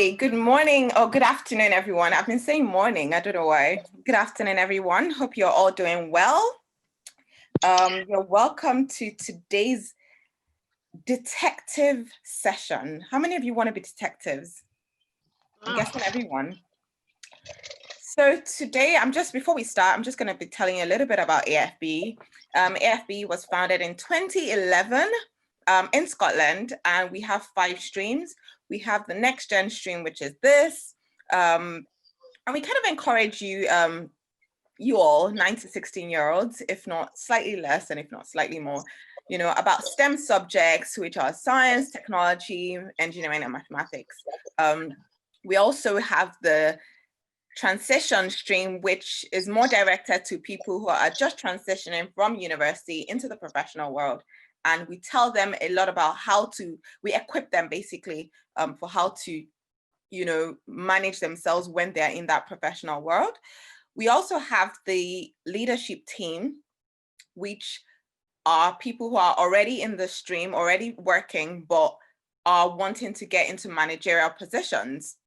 Hey, good morning or good afternoon, everyone. I've been saying morning. I don't know why. Good afternoon, everyone. Hope you're all doing well. You're welcome to today's detective session. How many of you want to be detectives? I'm guessing everyone. So today, before we start, I'm just going to be telling you a little bit about AFB. AFB was founded in 2011 in Scotland, and we have 5 streams. We have the next gen stream, which is this. And we kind of encourage you, you all 9 to 16-year-olds, if not slightly less and if not slightly more, you know, about STEM subjects, which are science, technology, engineering, and mathematics. We also have the transition stream, which is more directed to people who are just transitioning from university into the professional world. And we tell them a lot about we equip them basically for how to, you know, manage themselves when they're in that professional world. We also have the leadership team, which are people who are already in the stream, already working, but are wanting to get into managerial positions.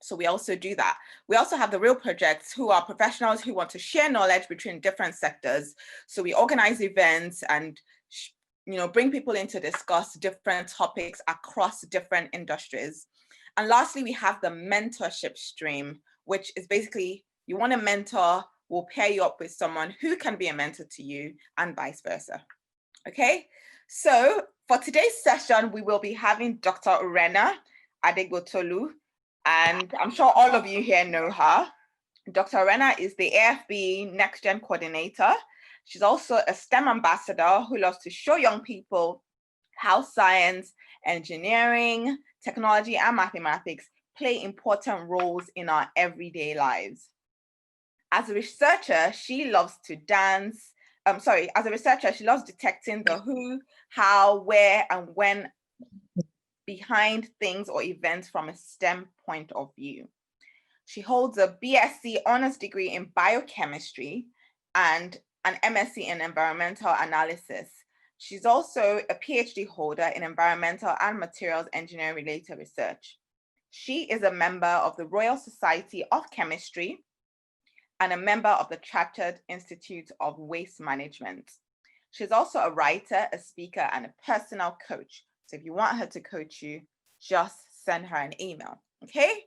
So we also do that. We also have the real projects, who are professionals who want to share knowledge between different sectors. So we organize events and, you know, bring people in to discuss different topics across different industries. And lastly, we have the mentorship stream, which is basically, you want a mentor, we'll pair you up with someone who can be a mentor to you, and vice versa. Okay, so for today's session, we will be having Dr. Urena Adegbotolu, and I'm sure all of you here know her. Dr. Urena is the AFB Next Gen Coordinator. She's also a STEM ambassador who loves to show young people how science, engineering, technology, and mathematics play important roles in our everyday lives. As a researcher, she loves to dance. As a researcher, she loves detecting the who, how, where, and when behind things or events from a STEM point of view. She holds a BSc honors degree in biochemistry and an MSc in environmental analysis. She's also a PhD holder in environmental and materials engineering related research. She is a member of the Royal Society of Chemistry and a member of the Chartered Institute of Waste Management. She's also a writer, a speaker, and a personal coach. So if you want her to coach you, just send her an email, okay?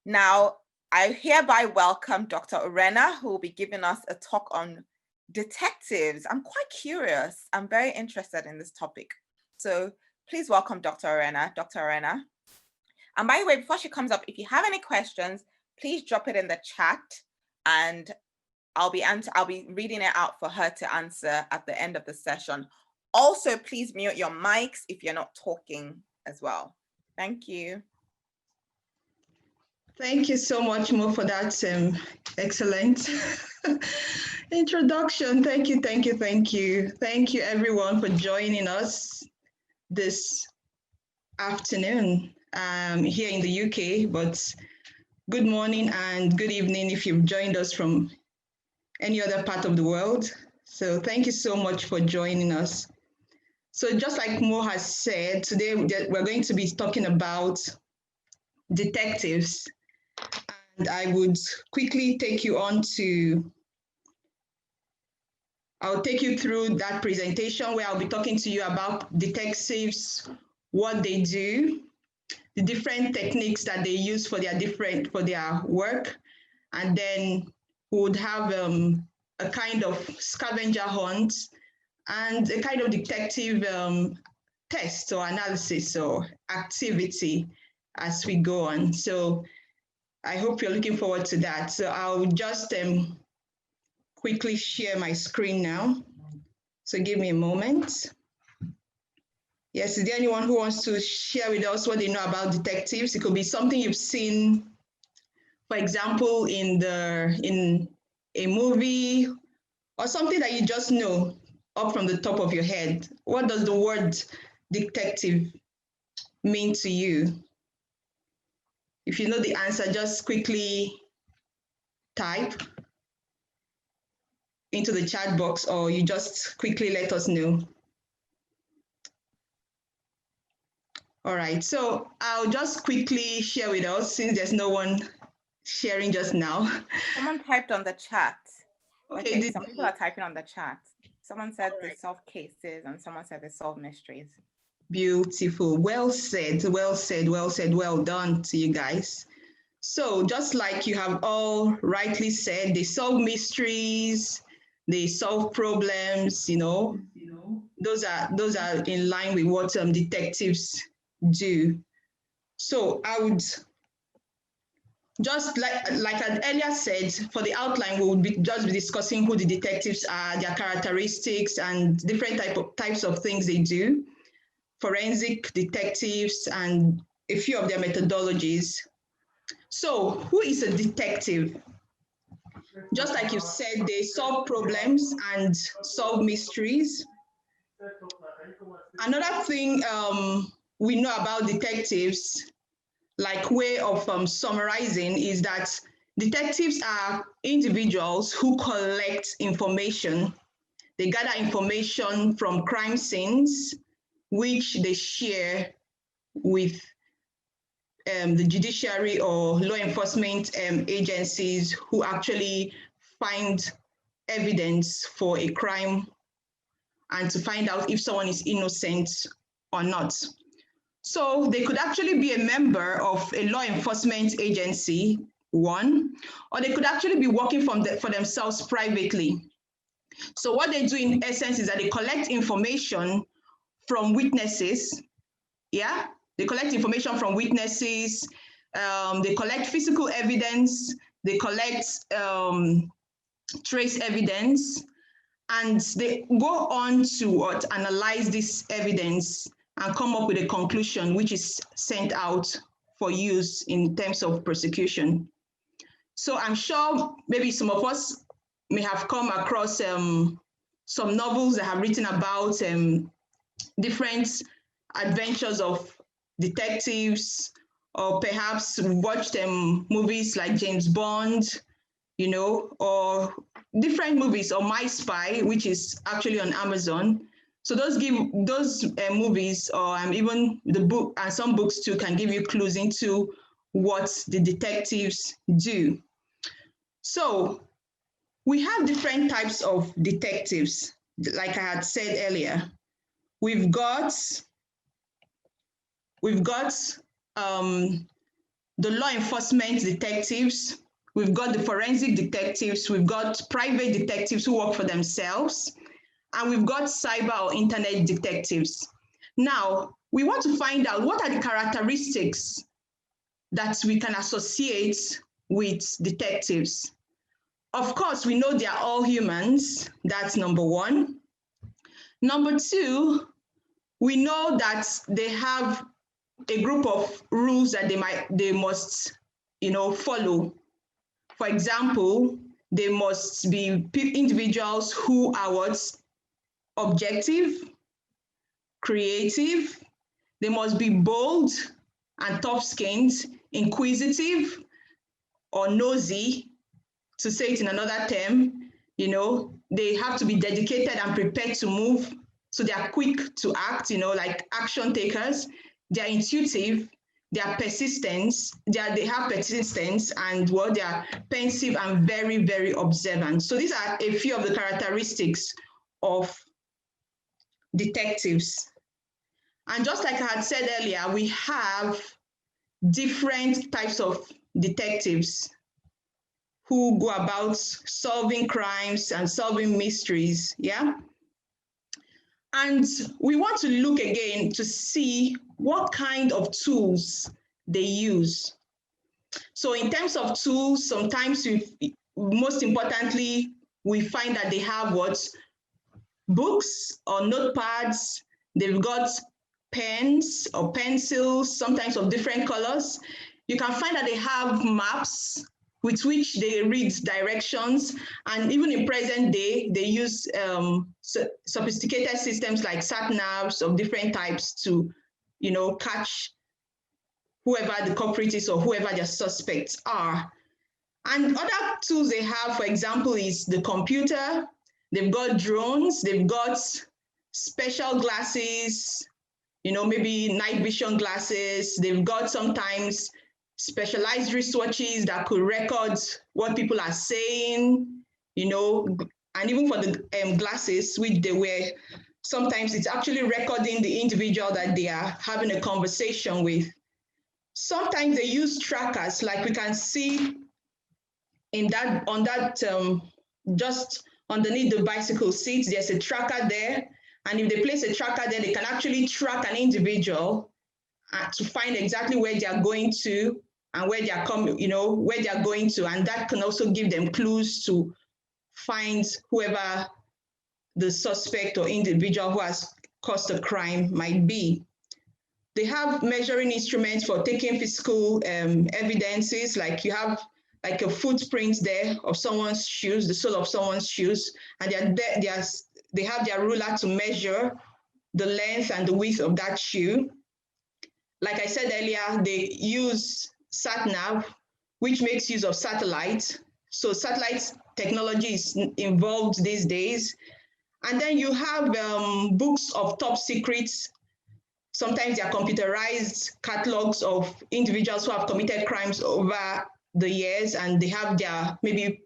Now, I hereby welcome Dr. Urena, who will be giving us a talk on detectives. I'm quite curious. I'm very interested in this topic. So please welcome Dr. Urena. Dr. Urena. And by the way, before she comes up, if you have any questions, please drop it in the chat and I'll be reading it out for her to answer at the end of the session. Also, please mute your mics if you're not talking as well. Thank you. Thank you so much, Mo, for that excellent introduction. Thank you, thank you, thank you. Thank you, everyone, for joining us this afternoon here in the UK, but good morning and good evening if you've joined us from any other part of the world. So thank you so much for joining us. So just like Mo has said, today we're going to be talking about detectives. And I would quickly take you on to, I'll take you through that presentation where I'll be talking to you about detectives, what they do, the different techniques that they use for their work. And then we would have a kind of scavenger hunt and a kind of detective test or analysis or activity as we go on. So I hope you're looking forward to that. So I'll just quickly share my screen now. So give me a moment. Yes, is there anyone who wants to share with us what they know about detectives? It could be something you've seen, for example, in a movie, or something that you just know up from the top of your head. What does the word detective mean to you? If you know the answer, just quickly type into the chat box, or you just quickly let us know. All right, so I'll just quickly share with us, since there's no one sharing just now. Someone typed on the chat. Okay, some people are typing on the chat. Someone said they right. solve cases and someone said they solve mysteries. Beautiful. Well said, well said, well said. Well done to you guys. So just like you have all rightly said, they solve mysteries, they solve problems, you know. Those are in line with what detectives do. So I would just like I earlier said, for the outline, we would be just be discussing who the detectives are, their characteristics, and different types of things they do. Forensic detectives and a few of their methodologies. So, who is a detective? Just like you said, they solve problems and solve mysteries. Another thing we know about detectives, like way of summarizing, is that detectives are individuals who collect information. They gather information from crime scenes, which they share with the judiciary or law enforcement agencies who actually find evidence for a crime and to find out if someone is innocent or not. So they could actually be a member of a law enforcement agency, one, or they could actually be working for themselves privately. So what they do in essence is that they collect information from witnesses, yeah? They collect information from witnesses, they collect physical evidence, they collect trace evidence, and they go on to analyze this evidence and come up with a conclusion which is sent out for use in terms of prosecution. So I'm sure maybe some of us may have come across some novels that have written about different adventures of detectives, or perhaps watched movies like James Bond, you know, or different movies, or My Spy, which is actually on Amazon. So those movies, or even the book, and some books too, can give you clues into what the detectives do. So we have different types of detectives, like I had said earlier. We've got the law enforcement detectives, we've got the forensic detectives, we've got private detectives who work for themselves, and we've got cyber or internet detectives. Now, we want to find out what are the characteristics that we can associate with detectives. Of course, we know they are all humans. That's number one. Number two, we know that they have a group of rules that they must, follow. For example, they must be individuals who are objective, creative. They must be bold and tough-skinned, inquisitive or nosy, to say it in another term. They have to be dedicated and prepared to move. So they are quick to act, like action takers. They're intuitive, they are persistent, they have persistence, and they are pensive and very, very observant. So these are a few of the characteristics of detectives. And just like I had said earlier, we have different types of detectives who go about solving crimes and solving mysteries, yeah? And we want to look again to see what kind of tools they use. So in terms of tools, sometimes most importantly, we find that they have books or notepads. They've got pens or pencils, sometimes of different colors. You can find that they have maps with which they read directions. And even in present day, they use sophisticated systems like sat-navs of different types to, catch whoever the culprit is or whoever their suspects are. And other tools they have, for example, is the computer. They've got drones, they've got special glasses, maybe night vision glasses. They've got sometimes specialized wristwatches that could record what people are saying, and even for the glasses which they wear, sometimes it's actually recording the individual that they are having a conversation with. Sometimes they use trackers, like we can see just underneath the bicycle seats, there's a tracker there. And if they place a tracker there, they can actually track an individual to find exactly where they are going to and where they are coming, where they are going to. And that can also give them clues to find whoever the suspect or individual who has caused a crime might be. They have measuring instruments for taking physical evidences, like you have like a footprint there of someone's shoes, the sole of someone's shoes, and they have their ruler to measure the length and the width of that shoe. Like I said earlier, they use sat-nav, which makes use of satellite. So satellite technology is involved these days. And then you have books of top secrets. Sometimes they are computerized catalogs of individuals who have committed crimes over the years, and they have their maybe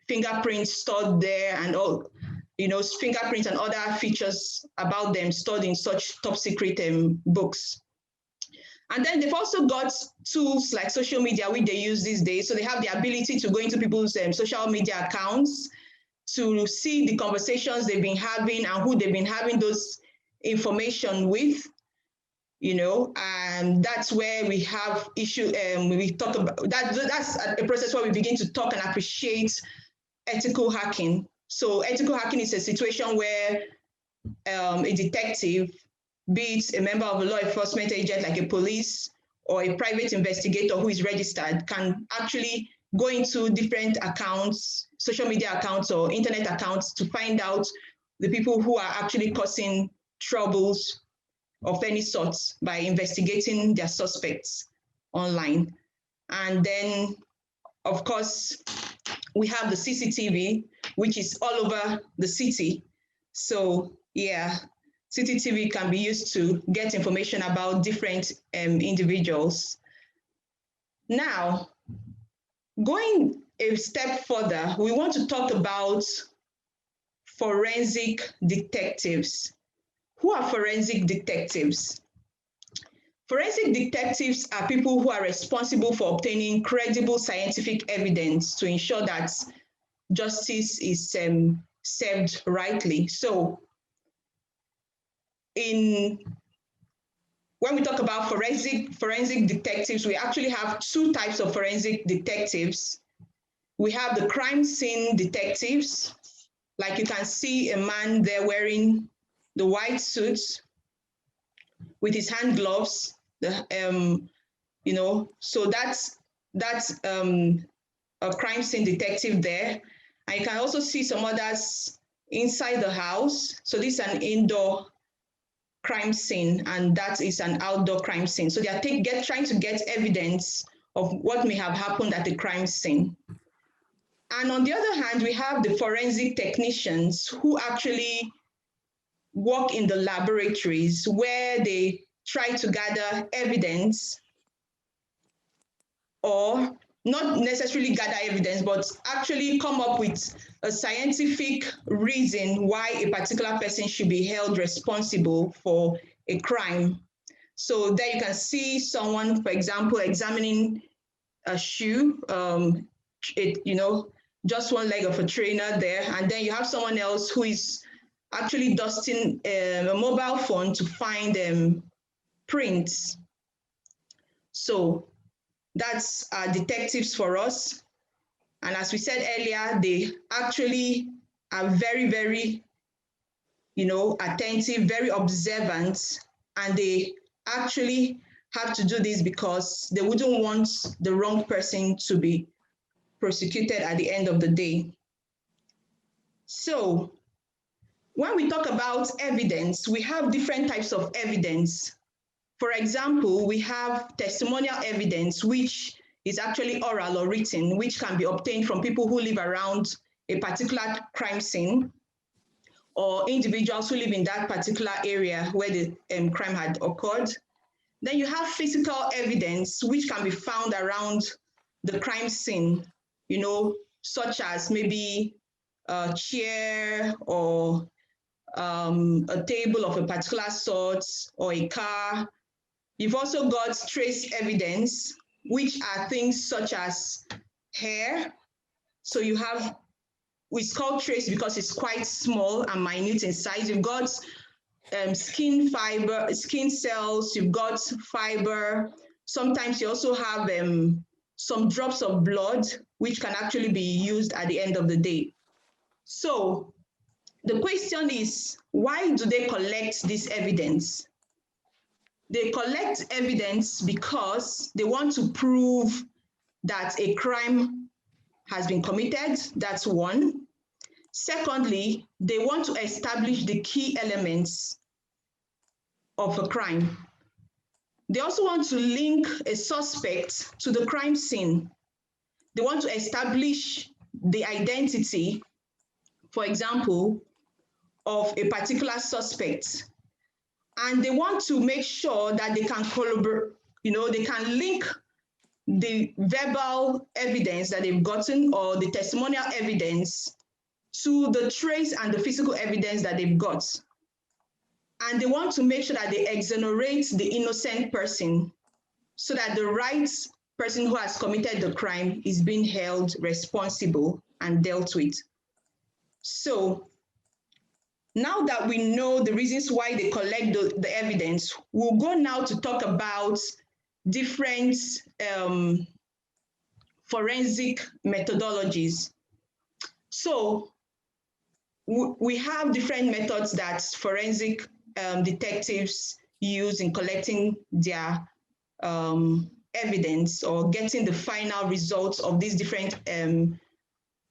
fingerprints stored there and all, fingerprints and other features about them stored in such top secret books. And then they've also got tools like social media, which they use these days. So they have the ability to go into people's social media accounts to see the conversations they've been having and who they've been having those information with, and that's where we have issue. We talk about that. That's a process where we begin to talk and appreciate ethical hacking. So ethical hacking is a situation where a detective, be it a member of a law enforcement agent like a police or a private investigator who is registered, can actually go into different accounts, social media accounts or internet accounts, to find out the people who are actually causing troubles of any sort by investigating their suspects online. And then, of course, we have the CCTV, which is all over the city. So yeah, CCTV can be used to get information about different individuals. Now, going a step further, we want to talk about forensic detectives. Who are forensic detectives? Forensic detectives are people who are responsible for obtaining credible scientific evidence to ensure that justice is served rightly. So when we talk about forensic detectives, we actually have two types of forensic detectives. We have the crime scene detectives, like you can see a man there wearing the white suit with his hand gloves, so that's a crime scene detective there. And you can also see some others inside the house. So this is an indoor crime scene, and that is an outdoor crime scene. So they are trying to get evidence of what may have happened at the crime scene. And on the other hand, we have the forensic technicians who actually work in the laboratories where they try to gather evidence, or not necessarily gather evidence, but actually come up with a scientific reason why a particular person should be held responsible for a crime. So there you can see someone, for example, examining a shoe, just one leg of a trainer there, and then you have someone else who is actually dusting a mobile phone to find prints. So that's detectives for us. And as we said earlier, they actually are very, very, attentive, very observant, and they actually have to do this because they wouldn't want the wrong person to be prosecuted at the end of the day. So when we talk about evidence, we have different types of evidence. For example, we have testimonial evidence, which is actually oral or written, which can be obtained from people who live around a particular crime scene. or individuals who live in that particular area where the crime had occurred. Then you have physical evidence, which can be found around the crime scene, you know, such as maybe a chair or a table of a particular sort or a car. You've also got trace evidence, which are things such as hair. So you have, it's called trace because it's quite small and minute in size. You've got skin fiber, skin cells, you've got fiber. Sometimes you also have some drops of blood, which can actually be used at the end of the day. So the question is, why do they collect this evidence? They collect evidence because they want to prove that a crime has been committed. That's one. Secondly, they want to establish the key elements of a crime. They also want to link a suspect to the crime scene. They want to establish the identity, for example, of a particular suspect. And they want to make sure that they can collaborate, you know, they can link the verbal evidence that they've gotten or the testimonial evidence to the trace and the physical evidence that they've got. And they want to make sure that they exonerate the innocent person so that the right person who has committed the crime is being held responsible and dealt with. So now that we know the reasons why they collect the evidence, we'll go now to talk about different forensic methodologies. So we have different methods that forensic detectives use in collecting their evidence or getting the final results of these different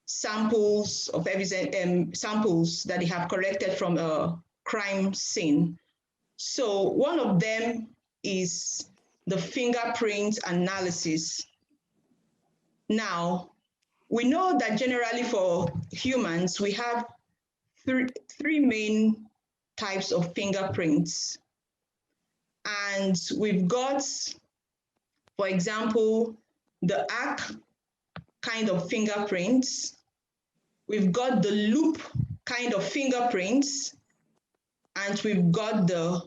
samples of evidence, samples that they have collected from a crime scene. So one of them is the fingerprint analysis. Now, we know that generally for humans, we have three main types of fingerprints. And we've got, for example, the arc kind of fingerprints. We've got the loop kind of fingerprints, and we've got the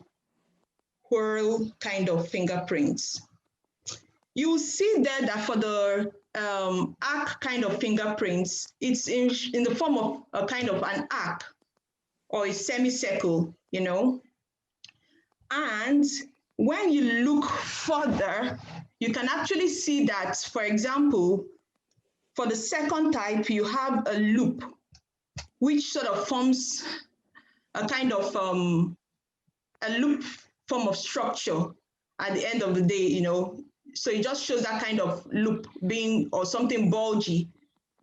whirl kind of fingerprints. You'll see there that for the arc kind of fingerprints, it's in the form of a kind of an arc or a semicircle, you know. And when you look further, you can actually see that, for example, for the second type, you have a loop, which sort of forms a kind of a loop form of structure at the end of the day, you know. So it just shows that kind of loop being or something bulgy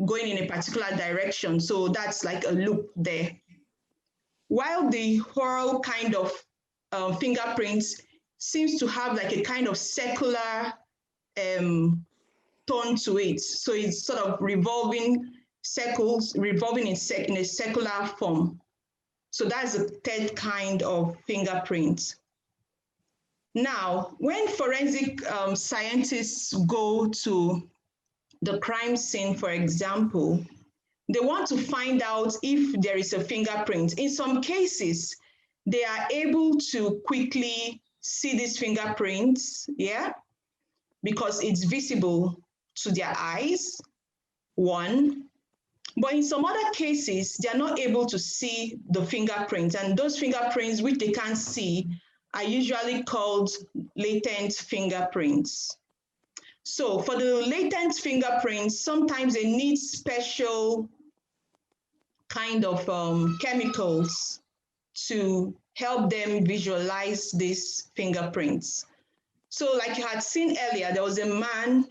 going in a particular direction. So that's like a loop there. While the whirl kind of fingerprints seems to have like a kind of circular tone to it. So it's sort of revolving circles, revolving in a circular form. So that's the third kind of fingerprint. Now, when forensic scientists go to the crime scene, for example, they want to find out if there is a fingerprint. In some cases, they are able to quickly see these fingerprints, yeah, because it's visible to their eyes, one. But in some other cases, they are not able to see the fingerprints, and those fingerprints which they can't see are usually called latent fingerprints. So for the latent fingerprints, sometimes they need special kind of chemicals to help them visualize these fingerprints. So like you had seen earlier, there was a man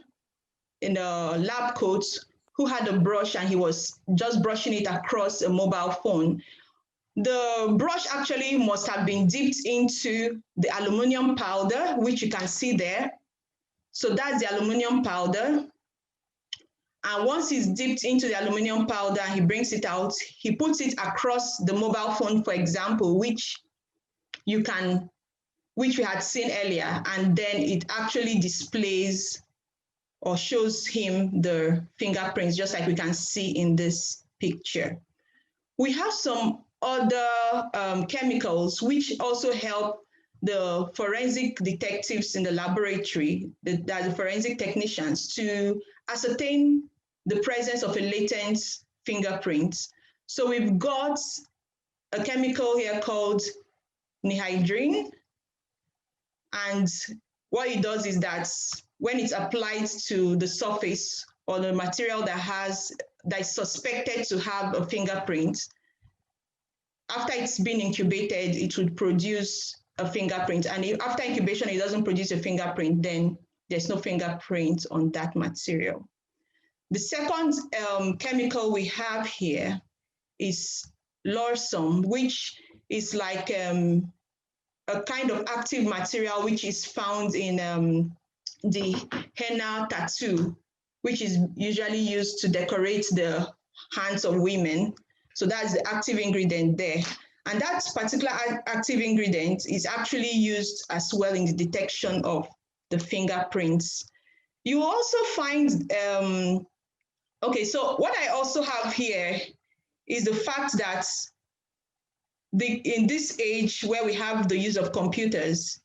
in a lab coat who had a brush and he was just brushing it across a mobile phone. The brush actually must have been dipped into the aluminum powder, which you can see there. So that's the aluminum powder. And once it's dipped into the aluminum powder, he brings it out, he puts it across the mobile phone, for example, which we had seen earlier, and then it actually displays or shows him the fingerprints, just like we can see in this picture. We have some other chemicals which also help the forensic detectives in the laboratory, the forensic technicians, to ascertain the presence of a latent fingerprint. So we've got a chemical here called nihydrin, and what it does is that when it's applied to the surface or the material that is suspected to have a fingerprint, after it's been incubated, it would produce a fingerprint. And if after incubation, it doesn't produce a fingerprint, then there's no fingerprint on that material. The second chemical we have here is lorsum, which is like a kind of active material which is found in the henna tattoo, which is usually used to decorate the hands of women. So that's the active ingredient there. And that particular active ingredient is actually used as well in the detection of the fingerprints. You also find, okay, so what I also have here is the fact that in this age where we have the use of computers,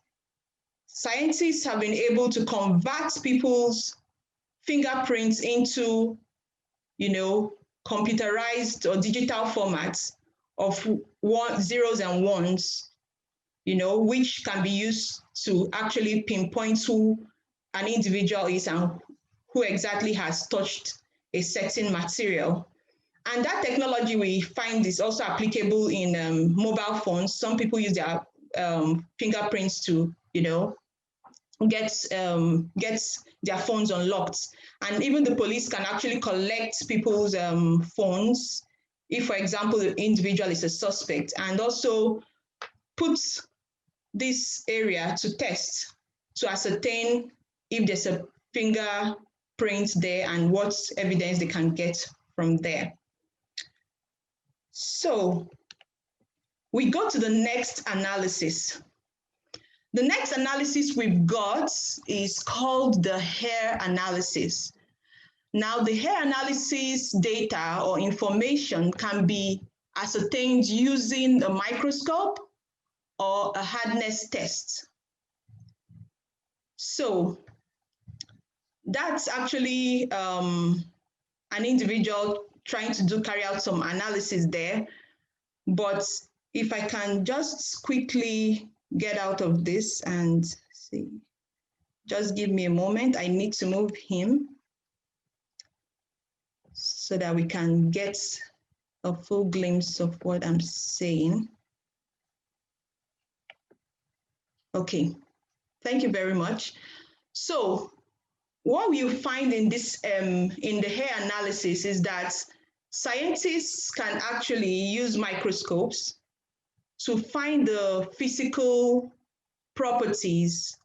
scientists have been able to convert people's fingerprints into, computerized or digital formats of zeros and ones, which can be used to actually pinpoint who an individual is and who exactly has touched a certain material. And that technology we find is also applicable in mobile phones. Some people use their fingerprints to, get their phones unlocked. And even the police can actually collect people's phones if, for example, the individual is a suspect, and also put this area to test to ascertain if there's a fingerprint there and what evidence they can get from there. So we go to the next analysis. The next analysis we've got is called the hair analysis. Now, the hair analysis data or information can be ascertained using a microscope or a hardness test. So that's actually an individual trying to carry out some analysis there. But if I can just quickly get out of this and see, just give me a moment. I need to move him so that we can get a full glimpse of what I'm saying. Okay, thank you very much. So what you find in this, in the hair analysis is that scientists can actually use microscopes to find the physical properties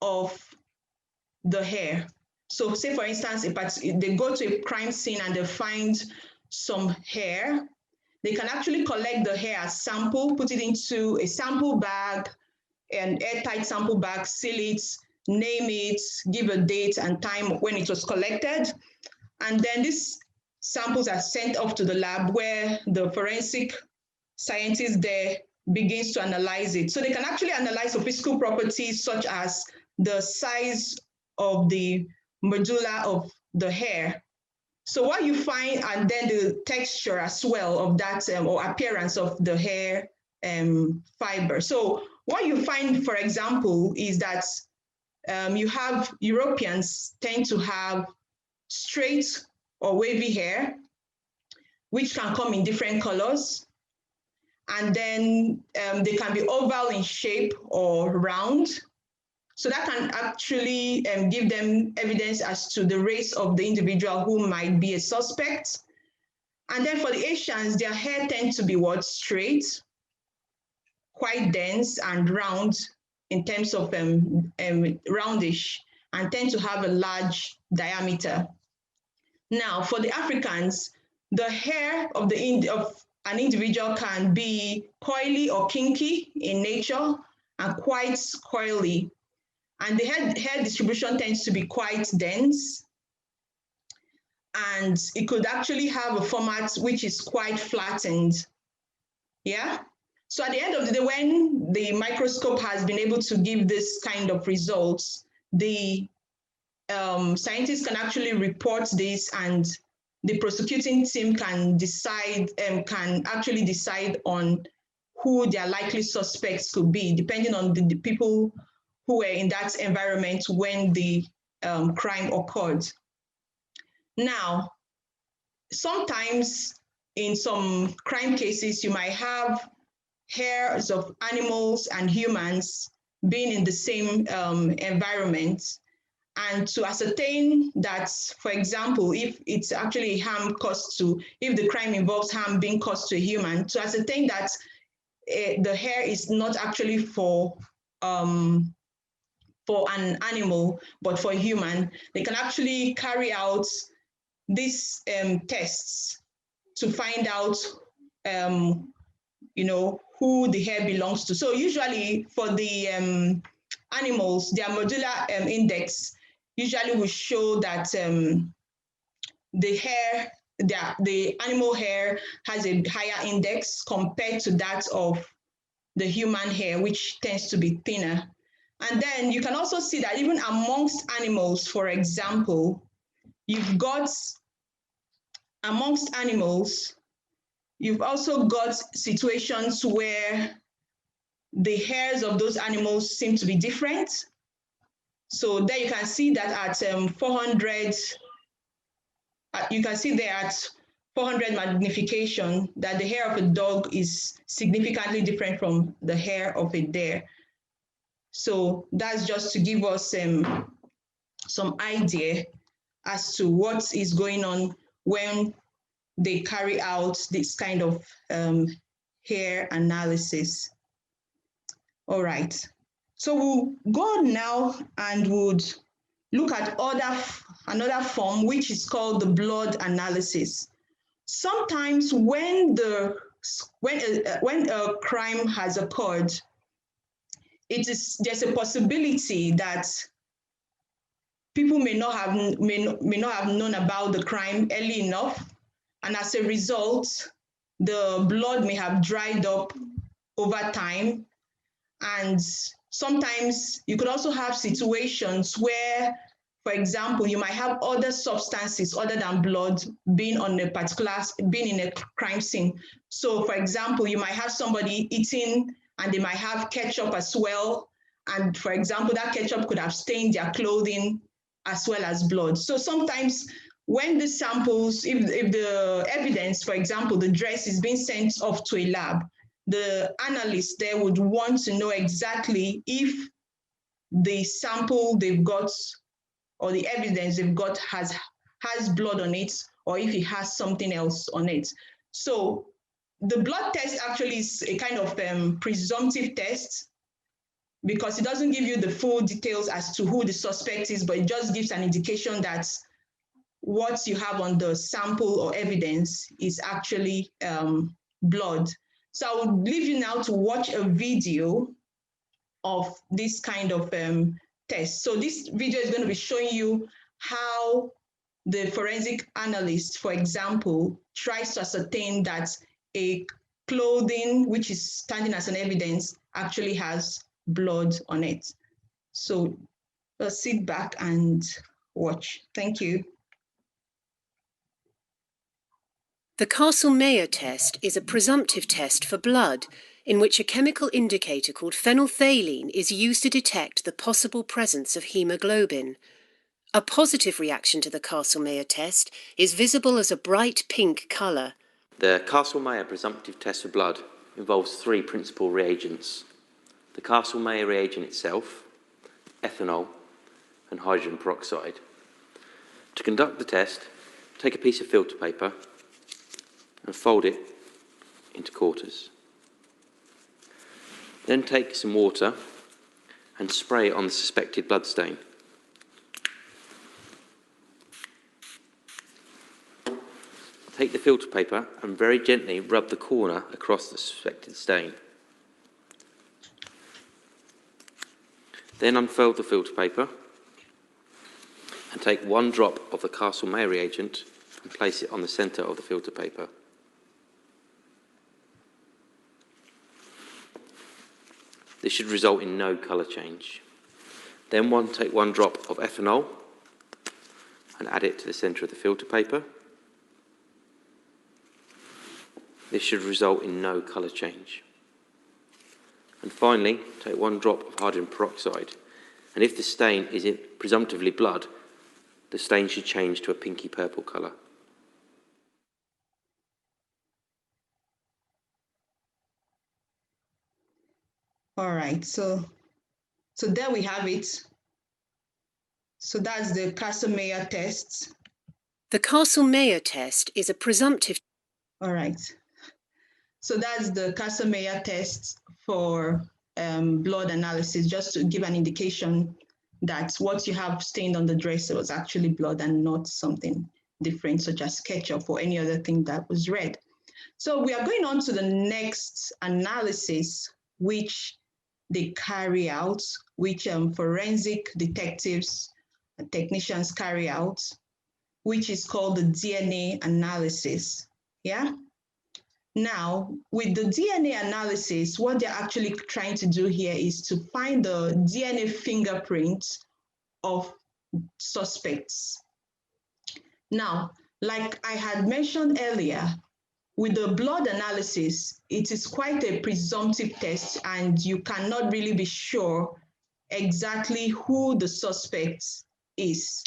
of the hair. So say, for instance, if they go to a crime scene and they find some hair, they can actually collect the hair as sample, put it into a sample bag, an airtight sample bag, seal it, name it, give a date and time when it was collected. And then these samples are sent off to the lab where the forensic scientist there begins to analyze it. So they can actually analyze the physical properties such as the size of the medulla of the hair. So what you find, and then the texture as well of that or appearance of the hair fiber. So what you find, for example, is that you have Europeans tend to have straight or wavy hair, which can come in different colors. And then they can be oval in shape or round. So that can actually give them evidence as to the race of the individual who might be a suspect. And then for the Asians, their hair tends to be what? Straight, quite dense and round in terms of roundish, and tend to have a large diameter. Now, for the Africans, the hair of an individual can be coily or kinky in nature and quite coily. And the hair distribution tends to be quite dense. And it could actually have a format which is quite flattened. Yeah. So at the end of the day, when the microscope has been able to give this kind of results, the scientists can actually report this, and the prosecuting team can actually decide on who their likely suspects could be, depending on the people who were in that environment when the crime occurred. Now, sometimes in some crime cases, you might have hairs of animals and humans being in the same environment. And to ascertain that, for example, if it's actually if the crime involves harm being caused to a human, to ascertain that the hair is not actually for an animal, but for a human, they can actually carry out these tests to find out, who the hair belongs to. So usually for the animals, their modular index usually will show that the animal hair has a higher index compared to that of the human hair, which tends to be thinner. And then you can also see that even amongst animals, for example, amongst animals, you've also got situations where the hairs of those animals seem to be different. So there you can see that at 400, you can see there at 400 magnification that the hair of a dog is significantly different from the hair of a deer. So that's just to give us some idea as to what is going on when they carry out this kind of hair analysis. All right. So we'll go now and would look at another form, which is called the blood analysis. Sometimes when a crime has occurred, there's a possibility that people may not have known about the crime early enough, and as a result, the blood may have dried up over time. And sometimes you could also have situations where, for example, you might have other substances other than blood being in a crime scene. So, for example, you might have somebody eating and they might have ketchup as well. And for example, that ketchup could have stained their clothing as well as blood. So sometimes when the samples, if the evidence, for example, the dress is being sent off to a lab, the analyst there would want to know exactly if the sample they've got or the evidence they've got has blood on it, or if it has something else on it. So the blood test actually is a kind of presumptive test, because it doesn't give you the full details as to who the suspect is, but it just gives an indication that what you have on the sample or evidence is actually blood. So I would leave you now to watch a video of this kind of test. So this video is going to be showing you how the forensic analyst, for example, tries to ascertain that a clothing which is standing as an evidence actually has blood on it. So sit back and watch. Thank you. The Castlemay test is a presumptive test for blood in which a chemical indicator called phenolphthalein is used to detect the possible presence of hemoglobin. A positive reaction to the Castlemay test is visible as a bright pink colour. The Castlemay presumptive test for blood involves three principal reagents: the Castlemay reagent itself, ethanol, and hydrogen peroxide. To conduct the test, take a piece of filter paper and fold it into quarters. Then take some water and spray it on the suspected blood stain. Take the filter paper and very gently rub the corner across the suspected stain. Then unfold the filter paper and take 1 drop of the Castlemay reagent and place it on the centre of the filter paper. This should result in no colour change. Then take 1 drop of ethanol and add it to the centre of the filter paper. This should result in no colour change. And finally, take 1 drop of hydrogen peroxide, and if the stain is presumptively blood, the stain should change to a pinky purple colour. All right, so there we have it. So that's the Castlemay test. The Castlemay test is a presumptive. All right, so that's the Castlemay test for blood analysis, just to give an indication that what you have stained on the dress was actually blood and not something different, such as ketchup or any other thing that was red. So we are going on to the next analysis, which they carry out, which forensic detectives and technicians carry out, which is called the DNA analysis. Yeah. Now, with the DNA analysis, what they're actually trying to do here is to find the DNA fingerprints of suspects. Now, like I had mentioned earlier, with the blood analysis, it is quite a presumptive test and you cannot really be sure exactly who the suspect is.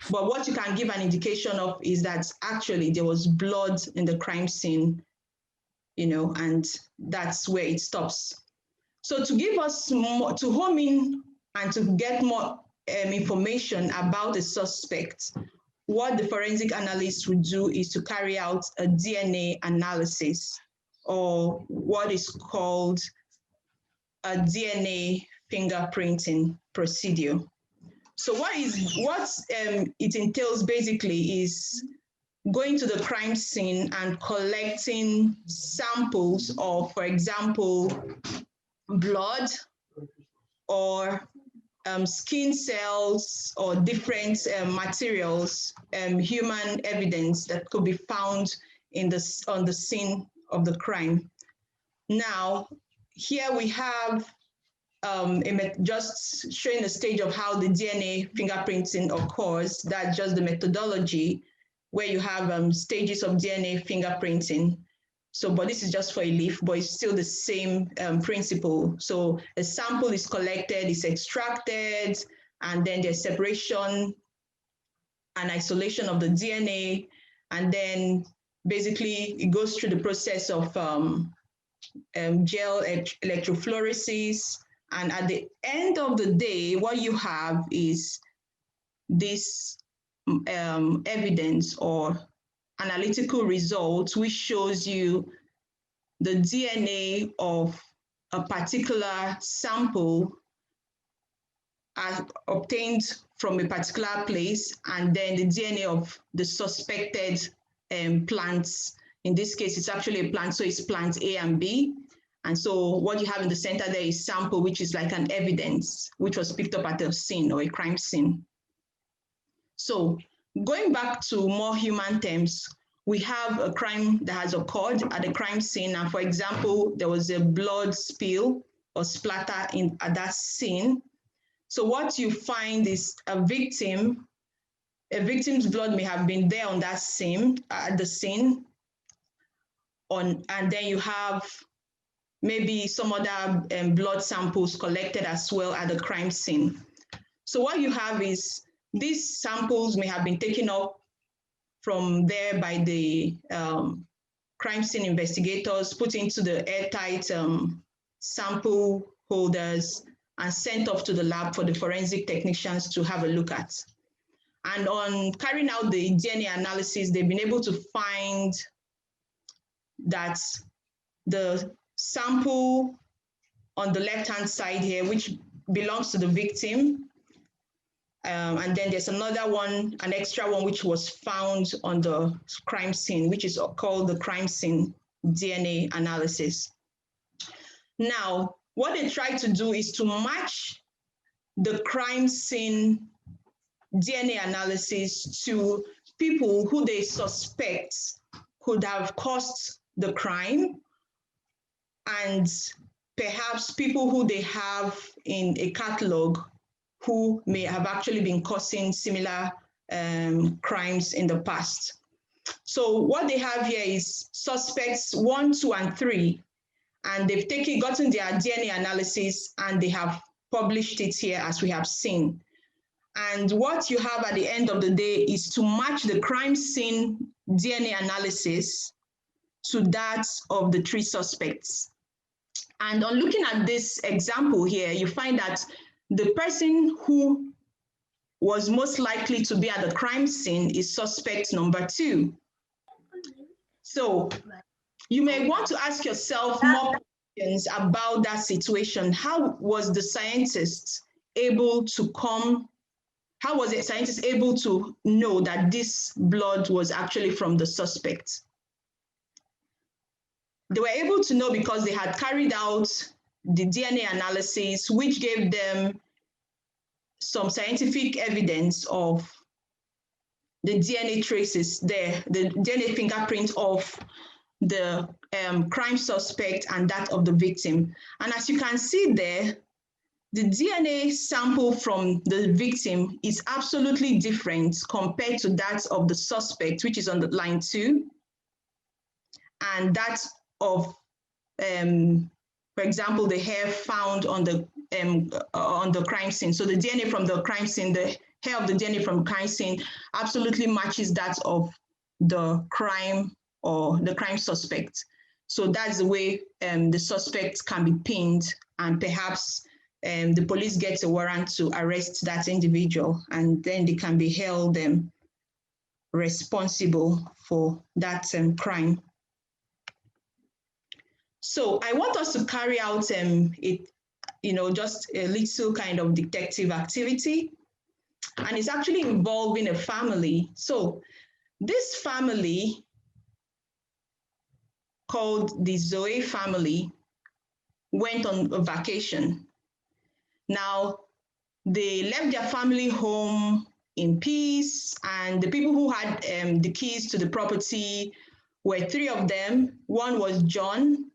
But what you can give an indication of is that actually there was blood in the crime scene, you know, and that's where it stops. So to give us more, to home in and to get more information about the suspect, what the forensic analyst would do is to carry out a DNA analysis, or what is called a DNA fingerprinting procedure. So what it entails basically is going to the crime scene and collecting samples of, for example, blood or skin cells or different materials, human evidence that could be found on the scene of the crime. Now, here we have just showing the stage of how the DNA fingerprinting occurs. That's just the methodology, where you have stages of DNA fingerprinting. So, but this is just for a leaf, but it's still the same principle. So a sample is collected, it's extracted, and then there's separation and isolation of the DNA. And then basically it goes through the process of gel electrophoresis. And at the end of the day, what you have is this evidence or analytical results, which shows you the DNA of a particular sample obtained from a particular place, and then the DNA of the suspected plants. In this case, it's actually a plant, so it's plant A and B. And so what you have in the center there is sample, which is like an evidence, which was picked up at a scene or a crime scene. So going back to more human terms, we have a crime that has occurred at the crime scene. And for example, there was a blood spill or splatter at that scene. So what you find is a victim's blood may have been there on that scene, at the scene. And then you have maybe some other blood samples collected as well at the crime scene. So what you have is these samples may have been taken up from there by the crime scene investigators, put into the airtight sample holders and sent off to the lab for the forensic technicians to have a look at. And on carrying out the DNA analysis, they've been able to find that the sample on the left-hand side here, which belongs to the victim, And then there's another one, an extra one, which was found on the crime scene, which is called the crime scene DNA analysis. Now, what they try to do is to match the crime scene DNA analysis to people who they suspect could have caused the crime, and perhaps people who they have in a catalog who may have actually been causing similar crimes in the past. So what they have here is suspects 1, 2, and 3, and they've gotten their DNA analysis and they have published it here as we have seen. And what you have at the end of the day is to match the crime scene DNA analysis to that of the 3 suspects. And on looking at this example here, you find that the person who was most likely to be at the crime scene is suspect number 2. So you may want to ask yourself more questions about that situation. How was the scientist able to how was the scientist able to know that this blood was actually from the suspect? They were able to know because they had carried out the DNA analysis, which gave them some scientific evidence of the DNA traces there, the DNA fingerprint of the crime suspect and that of the victim. And as you can see there, the DNA sample from the victim is absolutely different compared to that of the suspect, which is on the line 2, and that of, for example, the hair found on the crime scene. So the DNA from the crime scene, the hair of the DNA from the crime scene absolutely matches that of the crime or the crime suspect. So that's the way the suspect can be pinned, and perhaps the police gets a warrant to arrest that individual, and then they can be held responsible for that crime. So I want us to carry out just a little kind of detective activity, and it's actually involving a family. So this family, called the Zoe family, went on a vacation. Now, they left their family home in peace, and the people who had the keys to the property were 3 of them. One was John.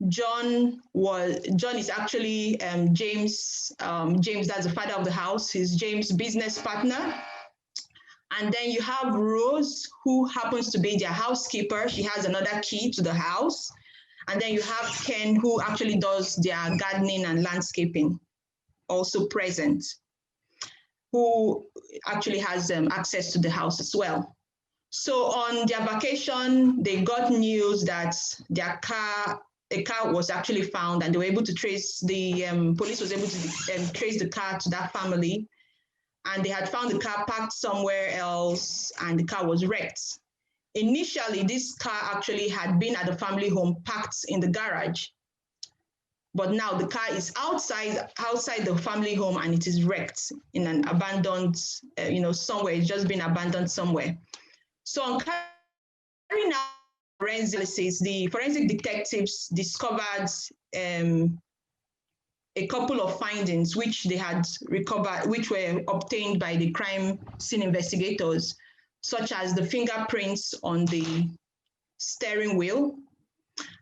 John is actually James. James, that's the father of the house. He's James' business partner. And then you have Rose, who happens to be their housekeeper. She has another key to the house. And then you have Ken, who actually does their gardening and landscaping, also present, who actually has access to the house as well. So on their vacation, they got news that a car was actually found, and they were able to trace police was able to trace the car to that family. And they had found the car parked somewhere else, and the car was wrecked. Initially, this car actually had been at the family home, parked in the garage. But now the car is outside the family home, and it is wrecked in an abandoned, somewhere. It's just been abandoned somewhere. So on carrying out forensic analysis, the forensic detectives discovered a couple of findings which they had recovered, which were obtained by the crime scene investigators, such as the fingerprints on the steering wheel.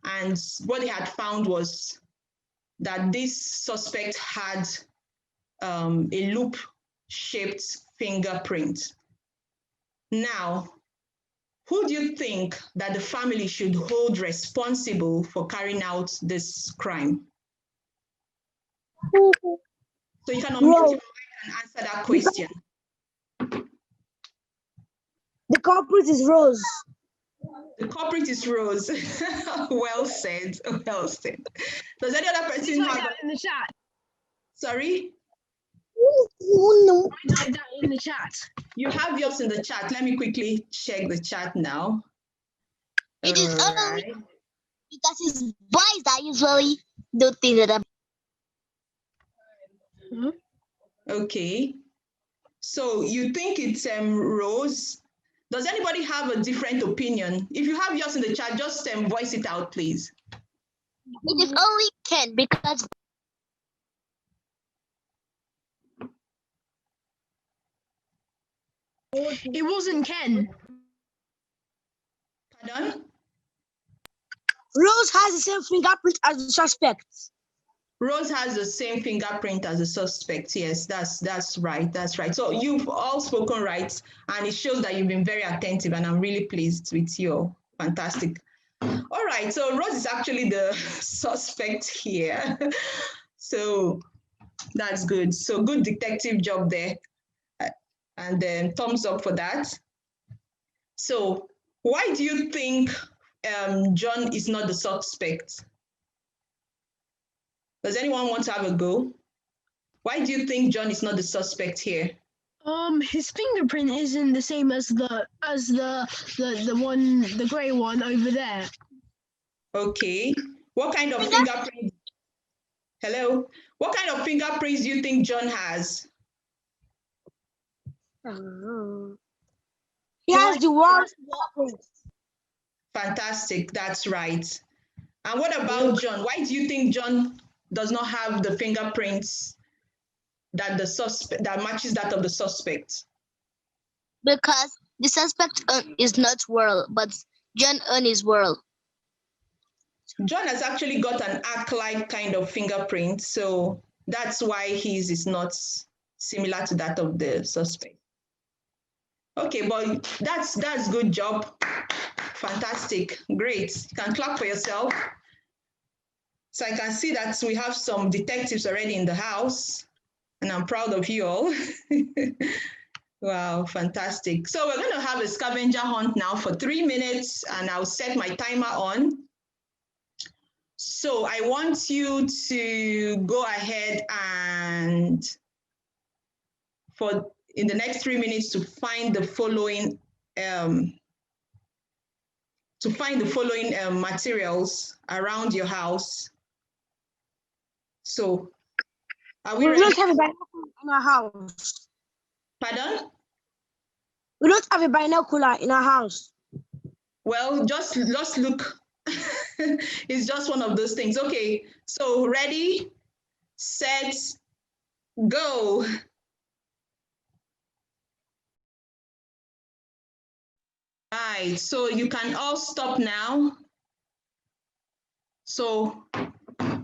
And what they had found was that this suspect had a loop-shaped fingerprint. Now, who do you think that the family should hold responsible for carrying out this crime? So you can unmute your mic and answer that question. The culprit is Rose. The culprit is Rose. Well said. Well said. Does any other person have that in the chat? Sorry? Type that in the chat. You have yours in the chat. Let me quickly check the chat now. It is All only right. because it's boys that usually do things that are. Okay. So you think it's Rose? Does anybody have a different opinion? If you have yours in the chat, just voice it out, please. It is only Ken because It wasn't Ken. Pardon? Rose has the same fingerprint as the suspect. Rose has the same fingerprint as the suspect. Yes, that's right. That's right. So you've all spoken right, and it shows that you've been very attentive, and I'm really pleased with you. Fantastic. All right. So Rose is actually the suspect here. So that's good. So good detective job there, and then thumbs up for that. So why do you think John is not the suspect? Does anyone want to have a go? Why do you think John is not the suspect here? His fingerprint isn't the same as the gray one over there. Okay. What kind of fingerprint? Hello. What kind of fingerprints do you think John has? He has the worst fingerprint. Fantastic. That's right. And what about John? Why do you think John does not have the fingerprints that the suspect that matches that of the suspect? because the suspect is not World, but John is World. John has actually got an arc-like kind of fingerprint, so that's why his is not similar to that of the suspect. Okay, but that's good job. Fantastic, great. You can clap for yourself. So I can see that we have some detectives already in the house, and I'm proud of you all. Wow, fantastic. So we're going to have a scavenger hunt now for 3 minutes, and I'll set my timer on. So I want you to go ahead and in the next 3 minutes to find the following materials around your house. So are we We ready? don't have a binocular in our house. Pardon? We don't have a binocular in our house. Well, just look. It's just one of those things. Okay, so ready, set, go. Right, so you can all stop now. So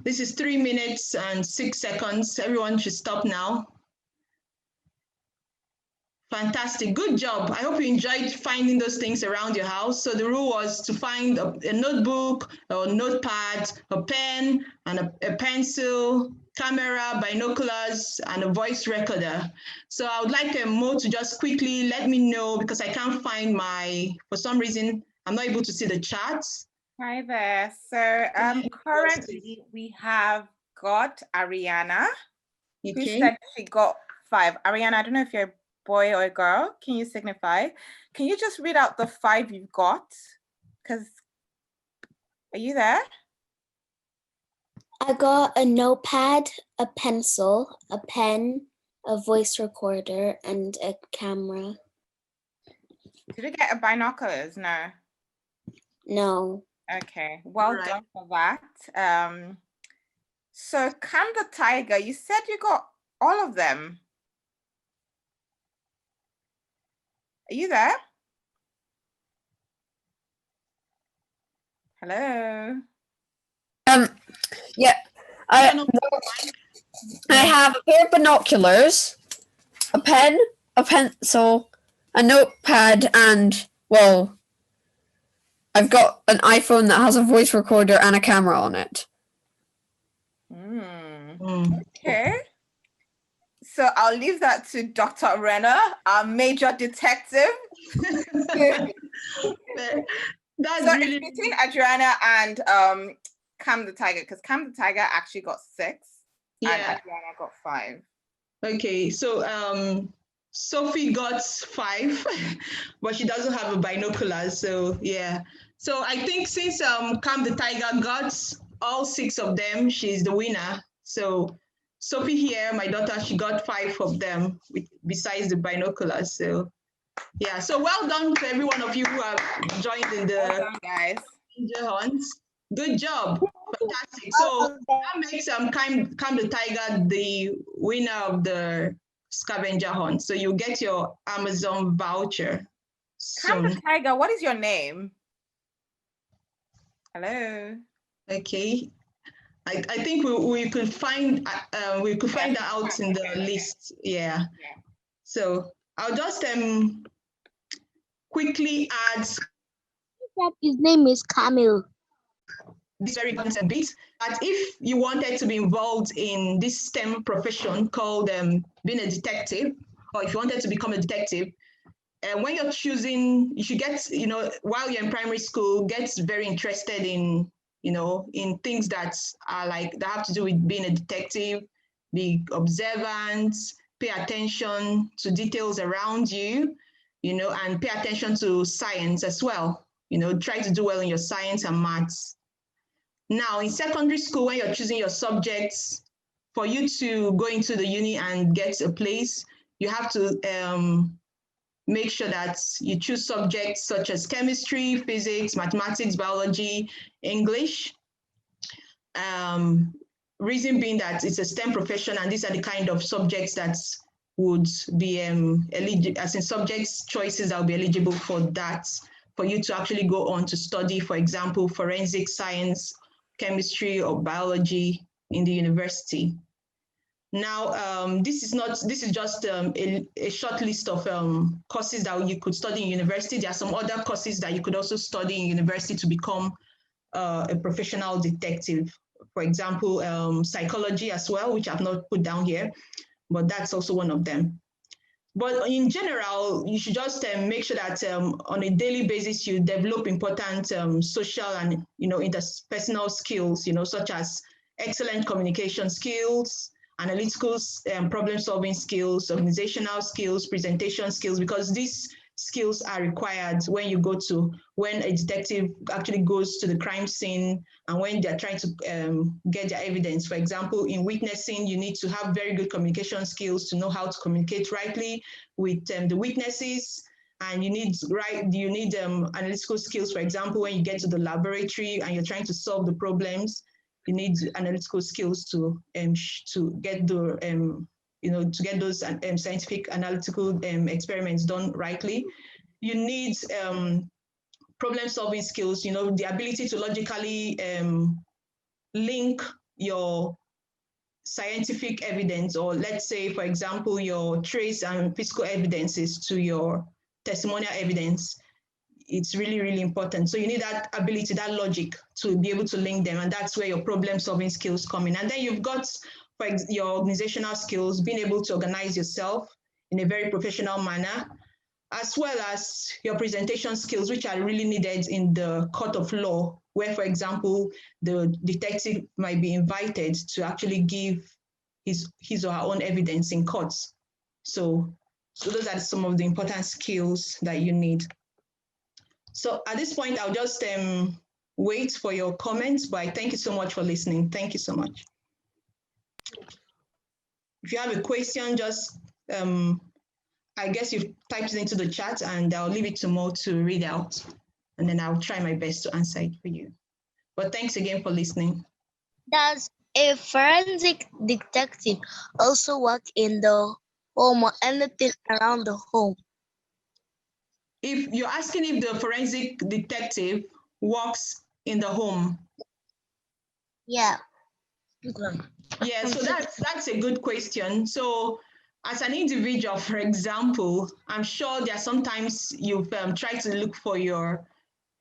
this is 3 minutes and 6 seconds. Everyone should stop now. Fantastic, good job. I hope you enjoyed finding those things around your house. So the rule was to find a notebook, a notepad, a pen, and a pencil, camera, binoculars, and a voice recorder. So I would like Mo to just quickly let me know, because I can't find for some reason, I'm not able to see the charts. Hi there. So currently we have got Ariana, who Okay. said she got 5. Ariana, I don't know if you're a boy or a girl. Can you signify? Can you just read out the 5 you've got? Because, are you there? I got a notepad, a pencil, a pen, a voice recorder, and a camera. Did you get a binoculars? No. No. Okay, well Right. done for that. So Cam the Tiger, you said you got all of them. Are you there? Hello? Yeah, I have a pair of binoculars, a pen, a pencil, a notepad, and, well, I've got an iPhone that has a voice recorder and a camera on it. Okay. So I'll leave that to Dr. Renner, our major detective. That's So really it's between Adriana and Cam the Tiger, because Cam the Tiger actually got 6 and Adriana got 5. okay. So Sophie got 5, but she doesn't have a binocular. So yeah. So I think since Cam the Tiger got all 6 of them, she's the winner. So Sophie here, my daughter, she got 5 of them besides the binoculars. So yeah, so well done to every one of you who have joined in the Well done, guys. Scavenger Hunt. Good job. Fantastic. So that makes Calm the Tiger the winner of the Scavenger Hunt. So you get your Amazon voucher Calm the soon. Tiger, what is your name? Hello. Okay. I think we could find that out in the list. Yeah. So I'll just quickly add. His name is Camille. This very important bit, that if you wanted to be involved in this STEM profession called being a detective, or if you wanted to become a detective, when you're choosing, you should get, while you're in primary school, get very interested in, in things that are that have to do with being a detective, be observant, pay attention to details around you, and pay attention to science as well. Try to do well in your science and maths. Now, in secondary school, when you're choosing your subjects, for you to go into the uni and get a place, you have to make sure that you choose subjects such as chemistry, physics, mathematics, biology, English. Reason being that it's a STEM profession, and these are the kind of subjects that would be eligible, as in subjects choices that will be eligible for that, for you to actually go on to study, for example, forensic science, chemistry, or biology in the university. Now, this is just a short list of courses that you could study in university. There are some other courses that you could also study in university to become a professional detective. For example, psychology as well, which I've not put down here, but that's also one of them. But in general, you should just make sure that on a daily basis, you develop important social and interpersonal skills, such as excellent communication skills, analytical problem-solving skills, organizational skills, presentation skills, because these skills are required when a detective actually goes to the crime scene and when they're trying to get their evidence. For example, in witnessing, you need to have very good communication skills to know how to communicate rightly with the witnesses. And you need analytical skills. For example, when you get to the laboratory and you're trying to solve the problems, you need analytical skills to get the to get those scientific analytical experiments done rightly. You need problem-solving skills, the ability to logically link your scientific evidence, or let's say, for example, your trace and physical evidences to your testimonial evidence. It's really, really important. So you need that ability, that logic to be able to link them. And that's where your problem-solving skills come in. And then you've got your organizational skills, being able to organize yourself in a very professional manner, as well as your presentation skills, which are really needed in the court of law, where, for example, the detective might be invited to actually give his or her own evidence in courts. So those are some of the important skills that you need. So at this point, I'll just wait for your comments, but I thank you so much for listening. Thank you so much. If you have a question, just, I guess you've typed it into the chat, and I'll leave it to Mo to read out, and then I'll try my best to answer it for you. But thanks again for listening. Does a forensic detective also work in the home or anything around the home? If you're asking if the forensic detective works in the home. Yeah. Yeah, so that's a good question. So as an individual, for example, I'm sure there are sometimes you've tried to look for your,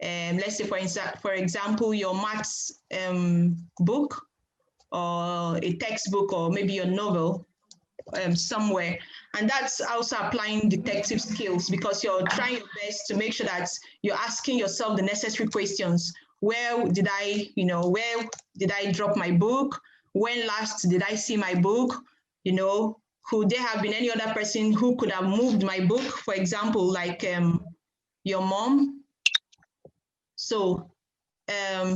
let's say, for example, your maths book or a textbook or maybe your novel somewhere. And that's also applying detective skills, because you're trying your best to make sure that you're asking yourself the necessary questions. Where did I drop my book? When last did I see my book? Could there have been any other person who could have moved my book, for example, like your mom? So yeah,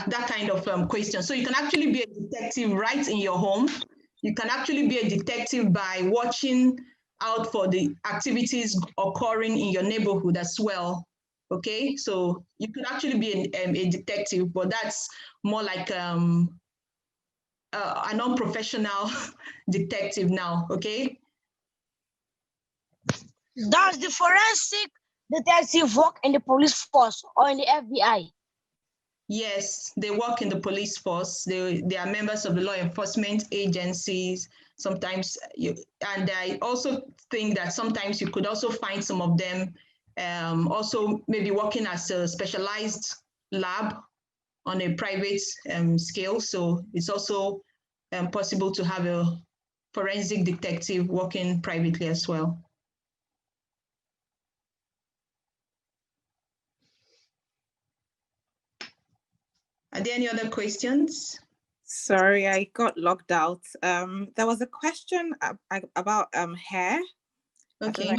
that kind of question. So you can actually be a detective right in your home. You can actually be a detective by watching out for the activities occurring in your neighborhood as well. Okay, so you could actually be a detective, but that's more like a non-professional detective now. Okay. Does the forensic detective work in the police force or in the FBI? Yes, they work in the police force. They are members of the law enforcement agencies. Sometimes and I also think that sometimes you could also find some of them also maybe working as a specialized lab on a private scale. So it's also possible to have a forensic detective working privately as well. Are there any other questions? Sorry, I got logged out. There was a question about hair. Okay.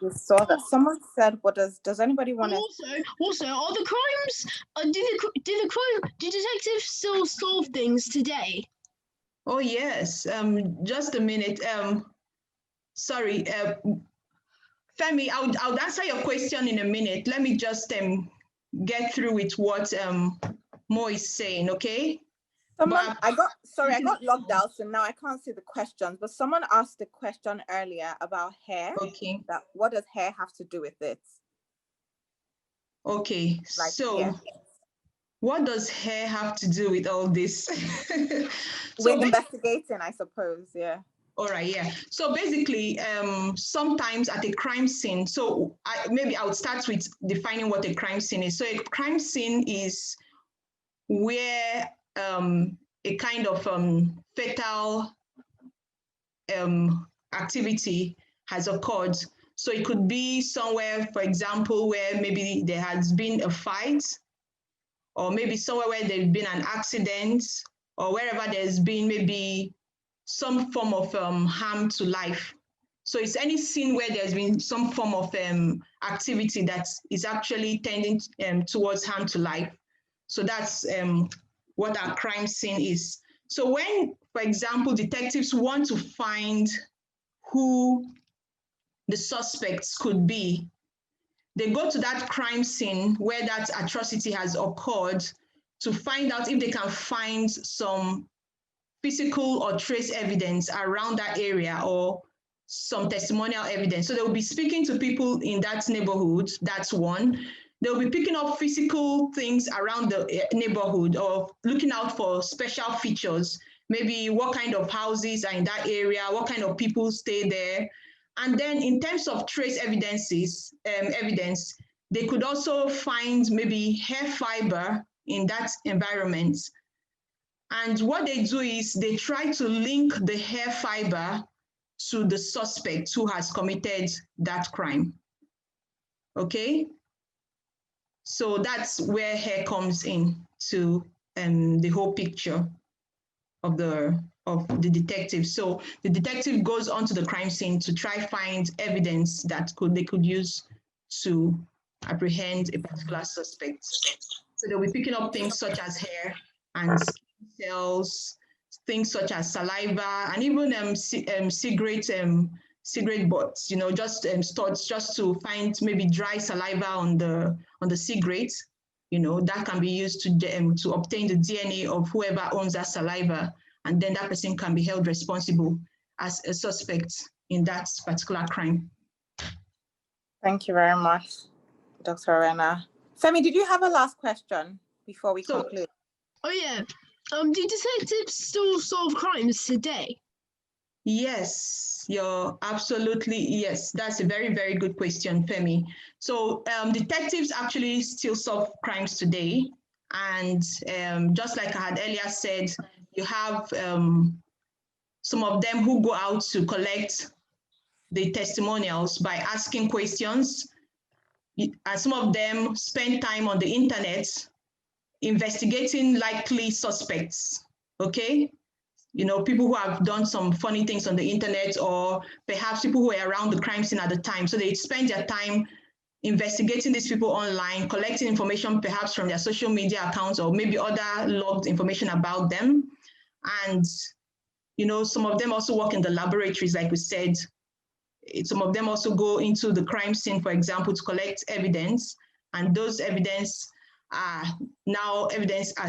We saw that someone said, "What does anybody want to?" Also, are the crimes? Do detectives still solve things today? Oh yes. Just a minute. Sorry. Femi, I'll answer your question in a minute. Let me just get through with what Mo is saying, okay? Someone, I got logged out, so now I can't see the questions. But someone asked a question earlier about hair. Okay. That what does hair have to do with it? Okay. Like, so, yeah. What does hair have to do with all this? With investigating, I suppose. Yeah. All right, yeah. So basically, sometimes at a crime scene, so maybe I would start with defining what a crime scene is. So a crime scene is where a kind of fatal activity has occurred. So it could be somewhere, for example, where maybe there has been a fight, or maybe somewhere where there's been an accident, or wherever there's been maybe some form of harm to life. So it's any scene where there's been some form of activity that is actually tending towards harm to life. So that's what our crime scene is. So when, for example, detectives want to find who the suspects could be, they go to that crime scene where that atrocity has occurred to find out if they can find some physical or trace evidence around that area or some testimonial evidence. So they'll be speaking to people in that neighborhood, that's one. They'll be picking up physical things around the neighborhood or looking out for special features, maybe what kind of houses are in that area, what kind of people stay there. And then in terms of trace evidence, they could also find maybe hair fiber in that environment. And what they do is they try to link the hair fiber to the suspect who has committed that crime. Okay? So that's where hair comes in to the whole picture of the detective. So the detective goes onto the crime scene to try find evidence that they could use to apprehend a particular suspect. So they'll be picking up things such as hair and skin cells, things such as saliva, and even cigarette butts. You know, just studs, just to find maybe dry saliva on the cigarette. You know, that can be used to obtain the DNA of whoever owns that saliva, and then that person can be held responsible as a suspect in that particular crime. Thank you very much, Dr. Rena. Femi, did you have a last question before we conclude? Oh yeah. Do detectives still solve crimes today? Yes, you're absolutely, yes. That's a very, very good question, Femi. So detectives actually still solve crimes today. And just like I had earlier said, you have some of them who go out to collect the testimonials by asking questions. And some of them spend time on the internet investigating likely suspects, okay? You know, people who have done some funny things on the internet, or perhaps people who were around the crime scene at the time. So they spend their time investigating these people online, collecting information perhaps from their social media accounts or maybe other logged information about them. And some of them also work in the laboratories, like we said. Some of them also go into the crime scene, for example, to collect evidence. And those evidence are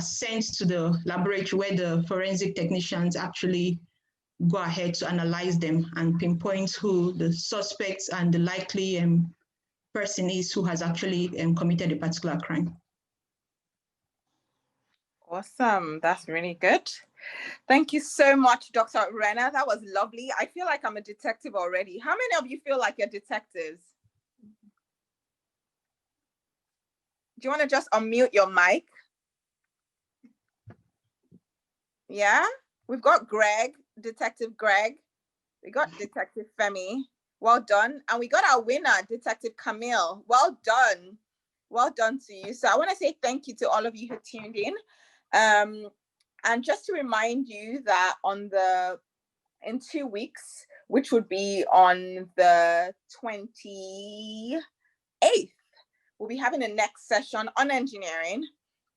sent to the laboratory where the forensic technicians actually go ahead to analyze them and pinpoint who the suspects and the likely person is who has actually committed a particular crime. Awesome. That's really good. Thank you so much, Dr. Renna. That was lovely. I feel like I'm a detective already. How many of you feel like you're detectives? Do you want to just unmute your mic? Yeah, we've got Greg, Detective Greg. We got Detective Femi. Well done. And we got our winner, Detective Camille. Well done. Well done to you. So I want to say thank you to all of you who tuned in. And just to remind you that in 2 weeks, which would be on the 28th, we'll be having the next session on engineering,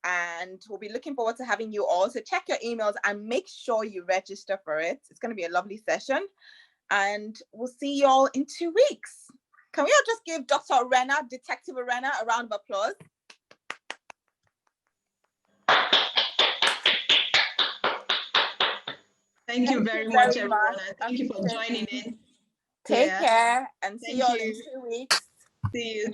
and we'll be looking forward to having you all. So check your emails and make sure you register for it. It's going to be a lovely session, and we'll see you all in 2 weeks. Can we all just give Dr. Renna, Detective Renna, a round of applause? Thank you very much, everyone. And thank you for joining in. Take care and see you all in 2 weeks. See you.